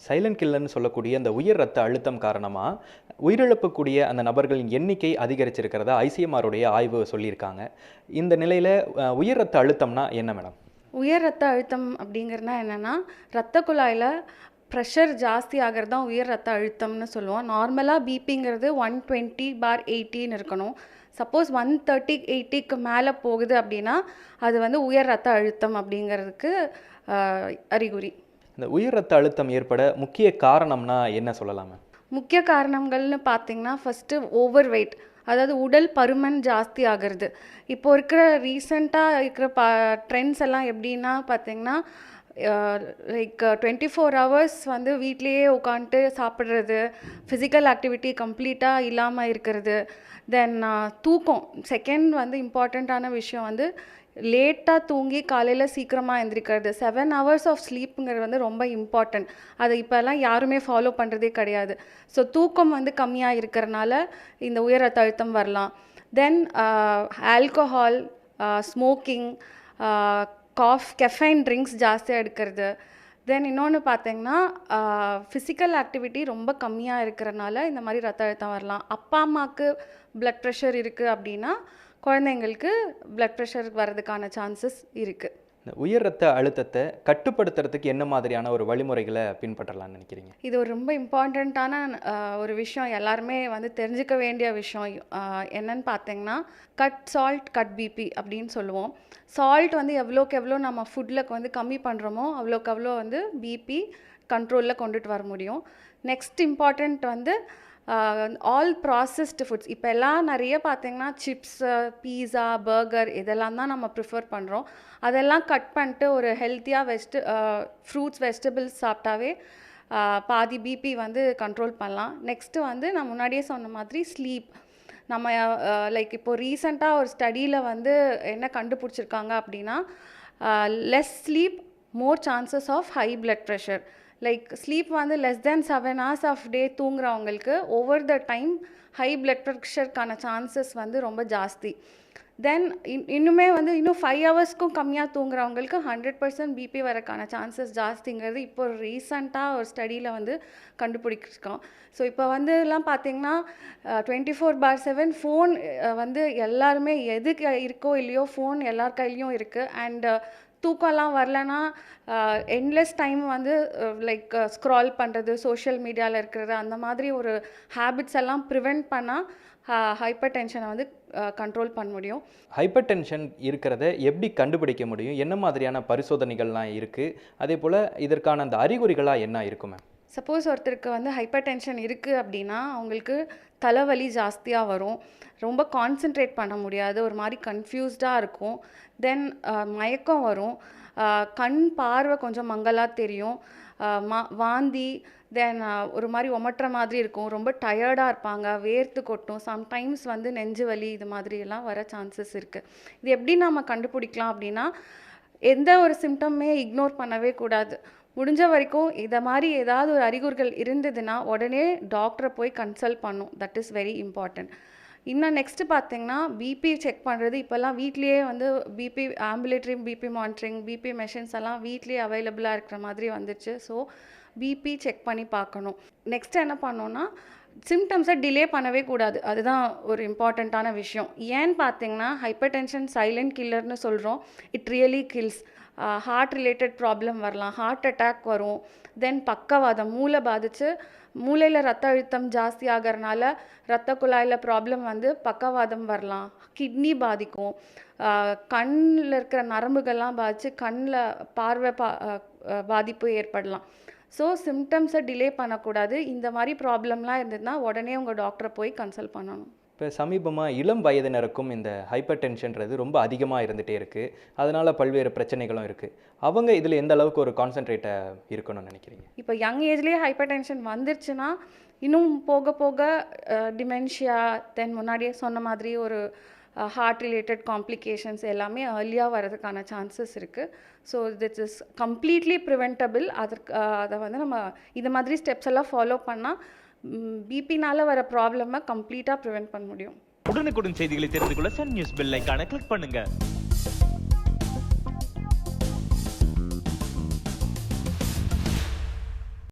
Silent கில்லர்னு சொல்லக்கூடிய அந்த உயர் ரத்த அழுத்தம் காரணமாக உயிரிழப்புக்கூடிய அந்த நபர்களின் எண்ணிக்கை அதிகரிச்சிருக்கிறதா ஐசிஎம்ஆருடைய ஆய்வு சொல்லியிருக்காங்க. இந்த நிலையில் உயர் ரத்த அழுத்தம்னா என்ன மேடம்? உயர் ரத்த அழுத்தம் அப்படிங்கிறதுனா என்னென்னா, இரத்த குழாயில் ப்ரெஷர் ஜாஸ்தி ஆகிறது தான் உயர் ரத்த அழுத்தம்னு சொல்லுவோம். நார்மலாக பிபிங்கிறது 120/80 இருக்கணும். சப்போஸ் 130/80க்கு மேலே போகுது அப்படின்னா அது வந்து உயர் ரத்த அழுத்தம் அப்படிங்கிறதுக்கு அறிகுறி. இந்த உயர் ரத்த அழுத்தம் ஏற்பட முக்கிய காரணம்னா என்ன சொல்லலாமா? முக்கிய காரணங்கள்னு பார்த்தீங்கன்னா, ஃபஸ்ட்டு ஓவர் வெயிட், அதாவது உடல் பருமன் ஜாஸ்தி ஆகிறது. இப்போ இருக்கிற ரீசெண்டாக இருக்கிற ட்ரெண்ட்ஸ் எல்லாம் எப்படின்னா பார்த்தீங்கன்னா, லைக் 24 ஹவர்ஸ் வந்து வீட்லேயே உட்காந்துட்டு சாப்பிட்றது, ஃபிசிக்கல் ஆக்டிவிட்டி கம்ப்ளீட்டாக இல்லாமல் இருக்கிறது. தென் தூக்கம் செகண்ட் வந்து இம்பார்ட்டண்ட்டான விஷயம் வந்து லேட்டாக தூங்கி காலையில் சீக்கிரமாக எழுந்திரிக்கிறது. 7 ஹவர்ஸ் ஆஃப் ஸ்லீப்புங்கிறது வந்து ரொம்ப இம்பார்ட்டண்ட். அதை இப்போல்லாம் யாருமே ஃபாலோ பண்ணுறதே கிடையாது. ஸோ தூக்கம் வந்து கம்மியாக இருக்கிறனால இந்த உயர் ரத்த அழுத்தம் வரலாம். தென் ஆல்கஹால், ஸ்மோக்கிங், கெஃபைன் ட்ரிங்க்ஸ் ஜாஸ்தியாக எடுக்கிறது. தென் இன்னொன்று பார்த்தீங்கன்னா, ஃபிசிக்கல் ஆக்டிவிட்டி ரொம்ப கம்மியாக இருக்கிறனால இந்த மாதிரி ரத்த அழுத்தம் வரலாம். அப்பா அம்மாவுக்கு ப்ளட் ப்ரெஷர் இருக்குது அப்படின்னா குழந்தைங்களுக்கு ப்ளட் ப்ரெஷர் வர்றதுக்கான சான்சஸ் இருக்குது. இந்த உயர் ரத்த அழுத்தத்தை கட்டுப்படுத்துறதுக்கு என்ன மாதிரியான ஒரு வழிமுறைகளை பின்பற்றலாம்னு நினைக்கிறீங்க? இது ஒரு ரொம்ப இம்பார்ட்டண்ட்டான ஒரு விஷயம், எல்லாருமே வந்து தெரிஞ்சுக்க வேண்டிய விஷயம். என்னன்னு பார்த்தீங்கன்னா, கட் சால்ட் கட் பிபி அப்படின்னு சொல்லுவோம். சால்ட் வந்து எவ்வளோக்கு எவ்வளோ நம்ம ஃபுட்டில் வந்து கம்மி பண்ணுறோமோ அவ்வளோக்கு அவ்வளோ வந்து பிபி கண்ட்ரோலில் கொண்டுட்டு வர முடியும். நெக்ஸ்ட் இம்பார்ட்டண்ட் வந்து ஆல் ப்ராசஸ்டு ஃபுட்ஸ். இப்போ எல்லாம் நிறைய பார்த்தீங்கன்னா சிப்ஸு, பீஸா, பர்கர் இதெல்லாம் தான் நம்ம ப்ரிஃபர் பண்ணுறோம். அதெல்லாம் கட் பண்ணிட்டு ஒரு ஹெல்த்தியாக ஃப்ரூட்ஸ், வெஜிடபிள்ஸ் சாப்பிட்டாவே பாதி பிபி வந்து கண்ட்ரோல் பண்ணலாம். நெக்ஸ்ட்டு வந்து நான் முன்னாடியே சொன்ன மாதிரி ஸ்லீப். நம்ம லைக் இப்போது ரீசெண்டாக ஒரு ஸ்டடியில் வந்து என்ன கண்டுபிடிச்சிருக்காங்க அப்படின்னா, less sleep more chances of high blood pressure. Like sleep வந்து less than 7 hours of day தூங்குறவங்களுக்கு over the time high blood ப்ரெஷருக்கான சான்சஸ் வந்து ரொம்ப ஜாஸ்தி. தென் இன்னுமே வந்து இன்னும் 5 ஹவர்ஸ்க்கும் கம்மியாக தூங்குறவங்களுக்கு 100% பிபி வரக்கான சான்சஸ் ஜாஸ்திங்கிறது இப்போ ரீசண்டாக ஒரு ஸ்டடியில் வந்து கண்டுபிடிச்சிருக்கோம். ஸோ இப்போ வந்து எல்லாம் பார்த்தீங்கன்னா 24/7 ஃபோன் வந்து எல்லாருமே எதுக்கு இருக்கோ இல்லையோ ஃபோன் எல்லார் கையிலையும் இருக்குது. அண்ட் தூக்கம்லாம் வரலன்னா எண்ட்லெஸ் டைம் வந்து லைக் ஸ்க்ரால் பண்ணுறது, சோஷியல் மீடியாவில் இருக்கிறது, அந்த மாதிரி ஒரு ஹேபிட்ஸ் எல்லாம் ப்ரிவெண்ட் பண்ணால் ஹைப்பர் டென்ஷனை வந்து கண்ட்ரோல் பண்ண முடியும். ஹைப்பர் டென்ஷன் இருக்கிறத எப்படி கண்டுபிடிக்க முடியும்? என்ன மாதிரியான பரிசோதனைகள்லாம் இருக்குது? அதே போல் இதற்கான அந்த அறிகுறிகளாக என்ன இருக்குமே? சப்போஸ் ஒருத்தருக்கு வந்து ஹைப்பர் டென்ஷன் இருக்குது அப்படின்னா அவங்களுக்கு தலைவலி ஜாஸ்தியாக வரும், ரொம்ப கான்சென்ட்ரேட் பண்ண முடியாது, ஒரு மாதிரி கன்ஃபியூஸ்டாக இருக்கும். தென் மயக்கம் வரும், கண் பார்வை கொஞ்சம் மங்கலாக தெரியும், வாந்தி, தென் ஒரு மாதிரி ஒமட்டுற மாதிரி இருக்கும், ரொம்ப டயர்டாக இருப்பாங்க, வேர்த்து கொட்டும், சம்டைம்ஸ் வந்து நெஞ்சு வலி, இது மாதிரியெல்லாம் வர சான்சஸ் இருக்குது. இது எப்படி நம்ம கண்டுபிடிக்கலாம் அப்படின்னா, எந்த ஒரு சிம்டமே இக்னோர் பண்ணவே கூடாது. முடிஞ்ச வரைக்கும் இதை மாதிரி ஏதாவது ஒரு அறிகுறிகள் இருந்ததுன்னா உடனே டாக்டரை போய் கன்சல்ட் பண்ணும். That is very important. இன்னும் நெக்ஸ்ட்டு பார்த்தீங்கன்னா, பிபி செக் பண்ணுறது இப்போல்லாம் வீட்லேயே வந்து BP ambulatory BP monitoring, BP machines எல்லாம் வீட்லேயே அவைலபிளாக இருக்கிற மாதிரி வந்துடுச்சு. ஸோ பிபி செக் பண்ணி பார்க்கணும். நெக்ஸ்ட்டு என்ன பண்ணோன்னா, சிம்டம்ஸை டிலே பண்ணவே கூடாது. அதுதான் ஒரு இம்பார்ட்டண்ட்டான விஷயம். ஏன்னு பார்த்தீங்கன்னா, ஹைப்பர் டென்ஷன் சைலண்ட் கில்லர்னு சொல்கிறோம். It really kills. Heart related problem வரலாம், ஹார்ட் அட்டாக் வரும். தென் பக்கவாதம், மூளை பாதித்து மூளையில் ரத்த அழுத்தம் ஜாஸ்தி ஆகிறனால ரத்த குழாயில் ப்ராப்ளம் வந்து பக்கவாதம் வரலாம், கிட்னி பாதிக்கும், கண்ணில் இருக்கிற நரம்புகள்லாம் பாதித்து கண்ணில் பார்வை பாதிப்பு ஏற்படலாம். ஸோ சிம்டம்ஸை டிலே பண்ணக்கூடாது. இந்த மாதிரி ப்ராப்ளம்லாம் இருந்ததுன்னா உடனே உங்கள் டாக்டரை போய் கன்சல்ட் பண்ணணும். இப்போ சமீபமாக இளம் வயதினருக்கும் இந்த ஹைப்பர் டென்ஷன்றது ரொம்ப அதிகமாக இருந்துகிட்டே இருக்குது. அதனால் பல்வேறு பிரச்சனைகளும் இருக்குது. அவங்க இதில் எந்த அளவுக்கு ஒரு கான்சன்ட்ரேட்டாக இருக்கணும்னு நினைக்கிறீங்க? இப்போ யங் ஏஜ்லேயே ஹைப்பர் டென்ஷன் வந்துருச்சுன்னா இன்னும் போக போக டிமென்ஷியா, தென் முன்னாடியே சொன்ன மாதிரி ஒரு ஹார்ட் ரிலேட்டட் காம்ப்ளிகேஷன்ஸ் எல்லாமே ஏர்லியாக வர்றதுக்கான சான்சஸ் இருக்குது. So this is completely preventable. அதை வந்து நம்ம இது மாதிரி ஸ்டெப்ஸ் எல்லாம் ஃபாலோ பண்ணால் பிபினால வர ப்ராப்ளமை கம்ப்ளீட்டாக ப்ரிவென்ட் பண்ண முடியும். உடனுக்குடன் செய்திகளை தெரிந்து கொள்ள சன் நியூஸ் பெல் ஐகானை கிளிக் பண்ணுங்க.